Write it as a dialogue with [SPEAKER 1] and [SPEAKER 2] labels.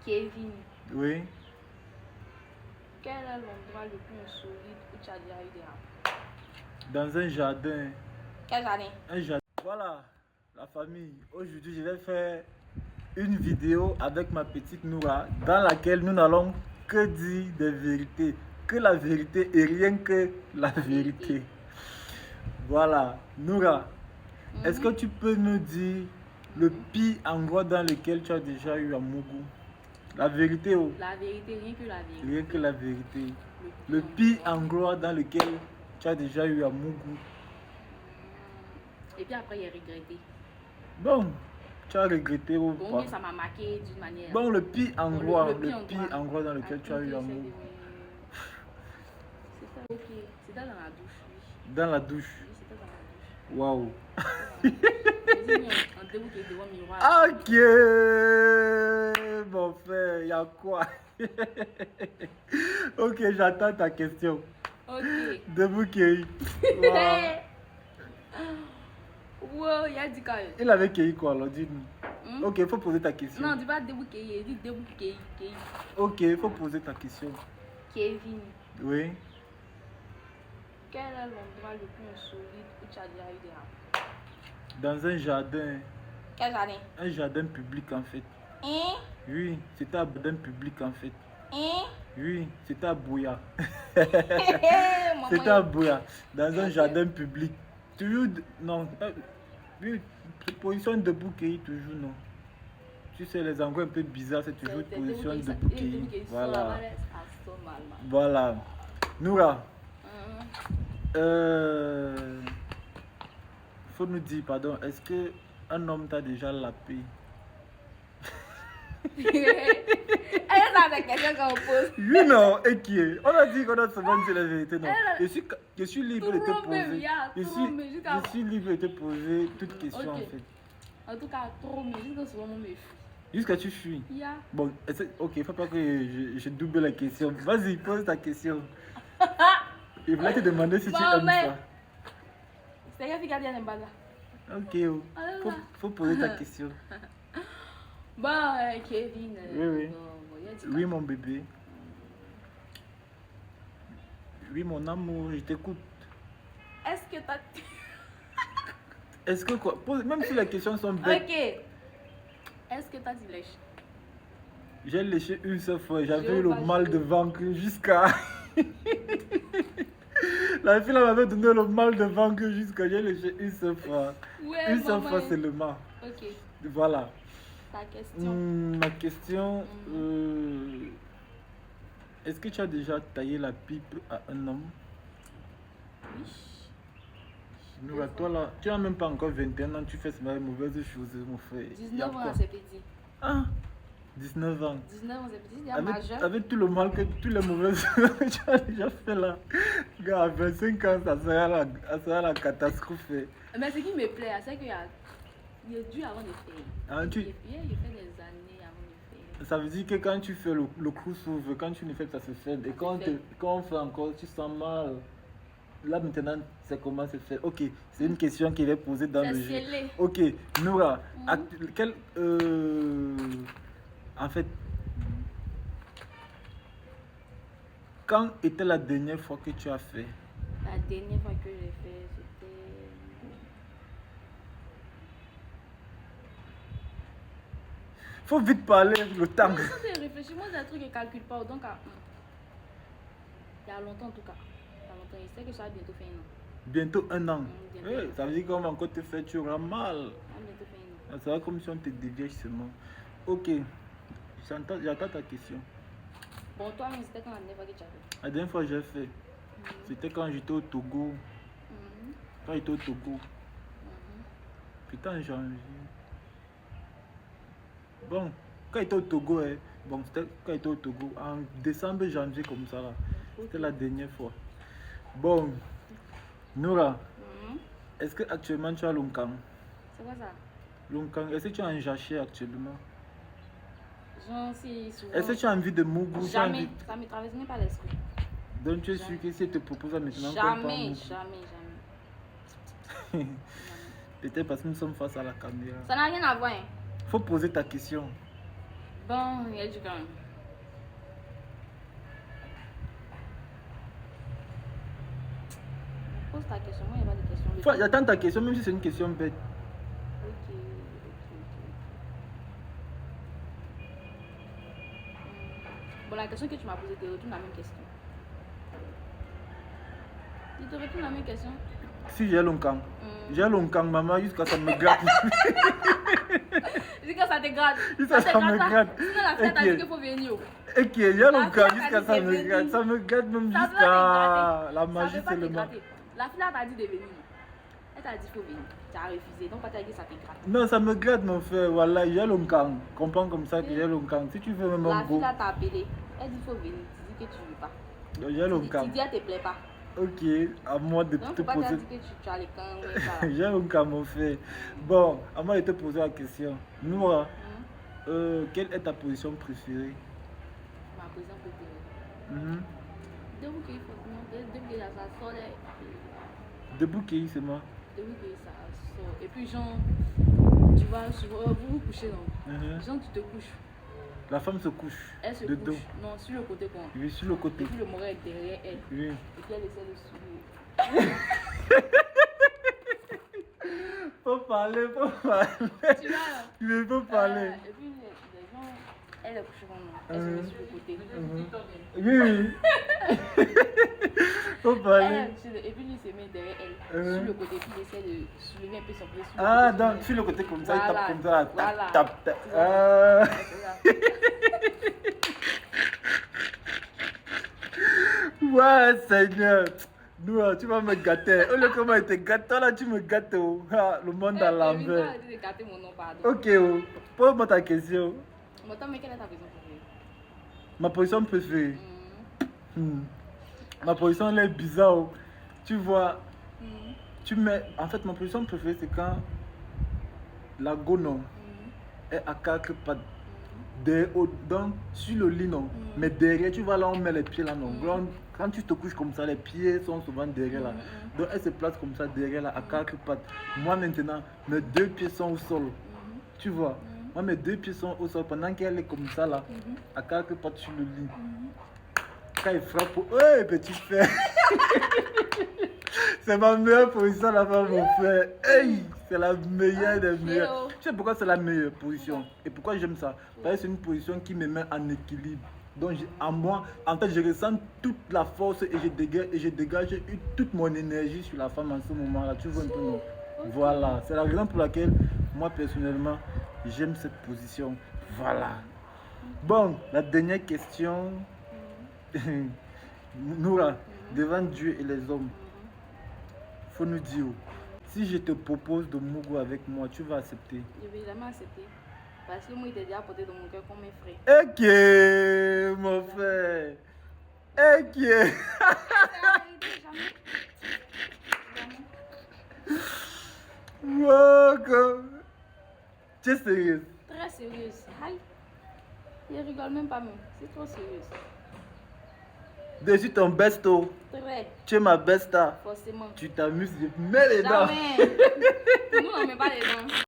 [SPEAKER 1] Kevin,
[SPEAKER 2] Oui.
[SPEAKER 1] quel est l'endroit le plus insolite où tu as déjà eu des rapports?
[SPEAKER 2] Dans un jardin.
[SPEAKER 1] Quel jardin?
[SPEAKER 2] Un jardin. Voilà, la famille. Aujourd'hui, je vais faire une vidéo avec ma petite Noura dans laquelle nous n'allons que dire des vérités. Que la vérité et rien que la vérité. Voilà, Noura, est-ce que tu peux nous dire le pire endroit dans lequel tu as déjà eu à Mougou? La vérité, oh.
[SPEAKER 1] La vérité, rien que la vérité.
[SPEAKER 2] Rien que la vérité. Le pire endroit dans lequel tu as déjà eu à Mougou.
[SPEAKER 1] Et puis après, il a regretté.
[SPEAKER 2] Bon, tu as regretté ou
[SPEAKER 1] Bon,
[SPEAKER 2] pas?
[SPEAKER 1] mais ça m'a marqué d'une manière.
[SPEAKER 2] Bon, le pire endroit,
[SPEAKER 1] le pire
[SPEAKER 2] endroit dans lequel tu as eu à Mougou.
[SPEAKER 1] C'était ok. C'était dans la douche, oui.
[SPEAKER 2] Dans la douche.
[SPEAKER 1] Oui, c'était dans la douche.
[SPEAKER 2] Waouh.
[SPEAKER 1] En debout qui est devant le miroir.
[SPEAKER 2] Ok, mon frère, il y a quoi? Ok, j'attends ta question.
[SPEAKER 1] Ok.
[SPEAKER 2] Debout qui. Wow.
[SPEAKER 1] Wow, il a dit quoi?
[SPEAKER 2] Il avait cueilli quoi alors, dis-nous. Ok, il faut poser ta question.
[SPEAKER 1] Non, dis pas debout qui, il dit debout qui.
[SPEAKER 2] Ok, il faut poser ta question.
[SPEAKER 1] Kevin,
[SPEAKER 2] Oui.
[SPEAKER 1] quel est l'endroit le plus insolite où tu as déjà eu des rapports?
[SPEAKER 2] Dans un jardin.
[SPEAKER 1] Quel jardin?
[SPEAKER 2] Un jardin public en fait.
[SPEAKER 1] Hein?
[SPEAKER 2] Oui, c'était un jardin public en fait.
[SPEAKER 1] Hein?
[SPEAKER 2] Oui, c'était à Bouya.
[SPEAKER 1] Maman,
[SPEAKER 2] C'était à Bouya, dans un jardin public. Toujours, non, oui, position debout cueilli, toujours non. Tu sais, les endroits un peu bizarres, c'est toujours position debout cueilli. Voilà. Voilà. Noura, faut nous dire, pardon, est-ce que un homme t'a déjà lapé?
[SPEAKER 1] Elle a la question qu'on pose.
[SPEAKER 2] Oui, non, et qui est? On a dit qu'on a seulement dit la vérité, non. Je suis libre de te poser. Je suis libre de te poser toute question en fait.
[SPEAKER 1] En tout cas, trop, mais jusqu'à ce moment, me fuis.
[SPEAKER 2] Jusqu'à tu fuis.
[SPEAKER 1] Yeah.
[SPEAKER 2] Bon, ok, il ne faut pas que je double la question. Vas-y, pose ta question. Je voulais te demander si tu aimes ça.
[SPEAKER 1] C'est quelqu'un qui a dit un bazar.
[SPEAKER 2] Ok, faut poser ta question.
[SPEAKER 1] Bon, Kevin.
[SPEAKER 2] Oui. Oui, mon bébé. Oui, mon amour, je t'écoute.
[SPEAKER 1] Est-ce que t'as...
[SPEAKER 2] Est-ce que quoi? Même si les questions sont bêtes.
[SPEAKER 1] Ok. Est-ce que t'as dit lèche?
[SPEAKER 2] J'ai léché une seule fois. J'avais eu le mal de ventre jusqu'à... La fille m'avait donné le mal de ventre jusqu'à... J'ai léché une seule fois.
[SPEAKER 1] Ouais,
[SPEAKER 2] une seule fois seulement.
[SPEAKER 1] Ok.
[SPEAKER 2] Voilà.
[SPEAKER 1] Ta question.
[SPEAKER 2] Ma question... Est-ce que tu as déjà taillé la pipe à un homme?
[SPEAKER 1] Oui.
[SPEAKER 2] Noura, toi là, tu n'as même pas encore 21 ans, tu fais ces mauvaises choses, mon frère.
[SPEAKER 1] 19 ans, c'est petit.
[SPEAKER 2] Ah, 19 ans.
[SPEAKER 1] 19 ans, c'est petit, il y a majeur.
[SPEAKER 2] Avec tout le mal que tous les mauvaises choses que tu as déjà fait là. Gars, à 25 ans, ça sera la catastrophe.
[SPEAKER 1] Mais ce qui me plaît, c'est qu'il y a dû avant de faire.
[SPEAKER 2] Ah,
[SPEAKER 1] Il fait des années avant de faire.
[SPEAKER 2] Ça veut dire que quand tu fais le coup s'ouvre, quand tu ne fais pas, ça se fait. Et quand on fait encore, tu sens mal. Là maintenant, c'est comment se fait. Ok, c'est une question qui est posée dans le jeu. Ok, Noura, en fait, quand était la dernière fois que tu as fait?
[SPEAKER 1] La dernière fois que j'ai fait, c'était...
[SPEAKER 2] Faut vite parler, le temps.
[SPEAKER 1] Non, c'est réfléchir. Moi, c'est un truc que je ne calcule pas. Donc, il y a longtemps en tout cas. Il y a longtemps. Je sais que ça va bientôt faire un an.
[SPEAKER 2] Bientôt un an. Ça veut dire qu'on va encore te faire, tu auras mal.
[SPEAKER 1] Bientôt faire un an.
[SPEAKER 2] Ça va comme si on te déviait seulement. Ok, j'attends ta question.
[SPEAKER 1] Bon, toi, mais c'était quand la dernière fois que tu as fait?
[SPEAKER 2] La dernière fois que j'ai fait, c'était quand j'étais au Togo. Quand j'étais au Togo. C'était en janvier. Bon, quand j'étais au Togo, bon, c'était quand j'étais au Togo, en décembre, janvier, comme ça là. C'était la dernière fois. Bon, Noura, est-ce que actuellement tu as l'Onkang?
[SPEAKER 1] C'est quoi ça?
[SPEAKER 2] L'Onkang, est-ce que tu as un jaché actuellement?
[SPEAKER 1] J'en sais souvent.
[SPEAKER 2] Est-ce que tu as envie de Mougou?
[SPEAKER 1] Jamais, ça ne me traverse même pas l'esprit.
[SPEAKER 2] Donc tu es sûr que si elle te propose maintenant
[SPEAKER 1] jamais.
[SPEAKER 2] Peut-être parce que nous sommes face à la caméra.
[SPEAKER 1] Ça n'a rien à voir.
[SPEAKER 2] Faut poser ta question.
[SPEAKER 1] Bon, il y a du quand même. Pose ta question, moi il n'y a pas de question.
[SPEAKER 2] Toi, j'attends ta question, même si c'est une question bête.
[SPEAKER 1] Ok. Bon, la question que tu m'as posée, te retourne la même question. Tu te retourne la même question.
[SPEAKER 2] Si j'ai longtemps, maman, jusqu'à ça me gratte.
[SPEAKER 1] Jusqu'à ça te gratte.
[SPEAKER 2] Jusqu'à ça me gratte.
[SPEAKER 1] Sinon, la fille t'a dit qu'il faut venir.
[SPEAKER 2] Ok, j'ai longtemps, jusqu'à ça me gratte. Ça me gratte même jusqu'à la magie seulement.
[SPEAKER 1] La fille t'a dit de venir. Elle t'a dit qu'il faut venir. Tu as refusé. Donc, pas t'as dit que ça te gratte.
[SPEAKER 2] Non, ça me gratte, mon frère. Voilà, j'ai longtemps. Comprends comme ça que j'ai longtemps. Si tu veux même
[SPEAKER 1] La
[SPEAKER 2] un
[SPEAKER 1] fille
[SPEAKER 2] go.
[SPEAKER 1] t'a appelé. Elle dit qu'il faut venir. Tu dis que tu ne veux pas.
[SPEAKER 2] J'ai longtemps.
[SPEAKER 1] Tu dis elle te plaît pas.
[SPEAKER 2] Ok, à moi de
[SPEAKER 1] Donc,
[SPEAKER 2] te
[SPEAKER 1] faut pas
[SPEAKER 2] poser.
[SPEAKER 1] dire que tu as les camps.
[SPEAKER 2] J'ai longtemps, mon frère. Bon, à moi de te poser la question. Noura, quelle est ta position préférée?
[SPEAKER 1] Ma position préférée.
[SPEAKER 2] Mhm.
[SPEAKER 1] Debout qu'il faut. Debout que ça sort.
[SPEAKER 2] Debout, qui c'est moi?
[SPEAKER 1] Debout que ça sort. Et puis, genre, tu vas souvent. Vous vous couchez, non? Genre, tu te couches.
[SPEAKER 2] La femme se couche.
[SPEAKER 1] Elle se
[SPEAKER 2] de
[SPEAKER 1] couche.
[SPEAKER 2] dos.
[SPEAKER 1] Non, sur le côté quoi.
[SPEAKER 2] Oui, sur le côté.
[SPEAKER 1] Et puis le moral est derrière elle.
[SPEAKER 2] Oui.
[SPEAKER 1] Et puis elle essaie de sourire.
[SPEAKER 2] Faut parler, faut parler.
[SPEAKER 1] Tu vois là?
[SPEAKER 2] Tu peux parler.
[SPEAKER 1] Et puis les gens, elle est couchée elle se met sur le côté.
[SPEAKER 2] Oui. Faut parler.
[SPEAKER 1] Et puis lui se met derrière elle. Sur le côté. Puis il essaie de soulever un peu son pied sur le
[SPEAKER 2] Ah,
[SPEAKER 1] côté.
[SPEAKER 2] donc sur le côté comme ça, il tape
[SPEAKER 1] Voilà.
[SPEAKER 2] comme ça.
[SPEAKER 1] Voilà.
[SPEAKER 2] Tape, tape.
[SPEAKER 1] Tu vois?
[SPEAKER 2] Ouais, Seigneur. Nous, tu vas me gâter. Oh, le comment il te gâte. Toi, là, tu me gâtes. Oh. Ah, le monde à l'envers.
[SPEAKER 1] Arrêtez de gâter mon nom, pardon.
[SPEAKER 2] Ok, oh. Pose-moi ta question.
[SPEAKER 1] Mais attends, mais quelle est ta position préférée?
[SPEAKER 2] Ma position préférée. Ma position, elle est bizarre. Oh. Tu vois, tu mets. En fait, ma position préférée, c'est quand la go, non, est à quatre pattes. Donc, sur le lit, non. Mais derrière, tu vois là, on met les pieds là, non. Donc, quand tu te couches comme ça, les pieds sont souvent derrière là. Donc, elle se place comme ça derrière là, à quatre pattes. Moi, maintenant, mes deux pieds sont au sol. Tu vois. Moi, mes deux pieds sont au sol pendant qu'elle est comme ça là, à quatre pattes sur le lit. Quand il frappe, ouais, petit frère. C'est ma meilleure position là-bas, mon frère. Hey, c'est la meilleure des meilleures. Tu sais pourquoi c'est la meilleure position et pourquoi j'aime ça? Parce que c'est une position qui me met en équilibre. Donc, en moi, en fait, je ressens toute la force et je dégage toute mon énergie sur la femme en ce moment-là. Tu vois un peu, non? Voilà, c'est la raison pour laquelle, moi, personnellement, j'aime cette position. Voilà. Bon, la dernière question. Noura, devant Dieu et les hommes, faut nous dire, si je te propose de mourir avec moi, tu vas accepter?
[SPEAKER 1] Je vais jamais accepter. Parce que moi, il était déjà à côté de mon cœur comme mes frères.
[SPEAKER 2] Ok, mon frère. Ok.
[SPEAKER 1] C'est la vérité, jamais.
[SPEAKER 2] Wow, tu es sérieuse?
[SPEAKER 1] Très sérieuse. Aïe. Je rigole même pas même. C'est trop sérieuse.
[SPEAKER 2] Je suis ton besto.
[SPEAKER 1] Très.
[SPEAKER 2] Tu es ma besta.
[SPEAKER 1] Forcément.
[SPEAKER 2] Tu t'amuses, je mets les dents.
[SPEAKER 1] Jamais. Nous, on ne met pas les dents.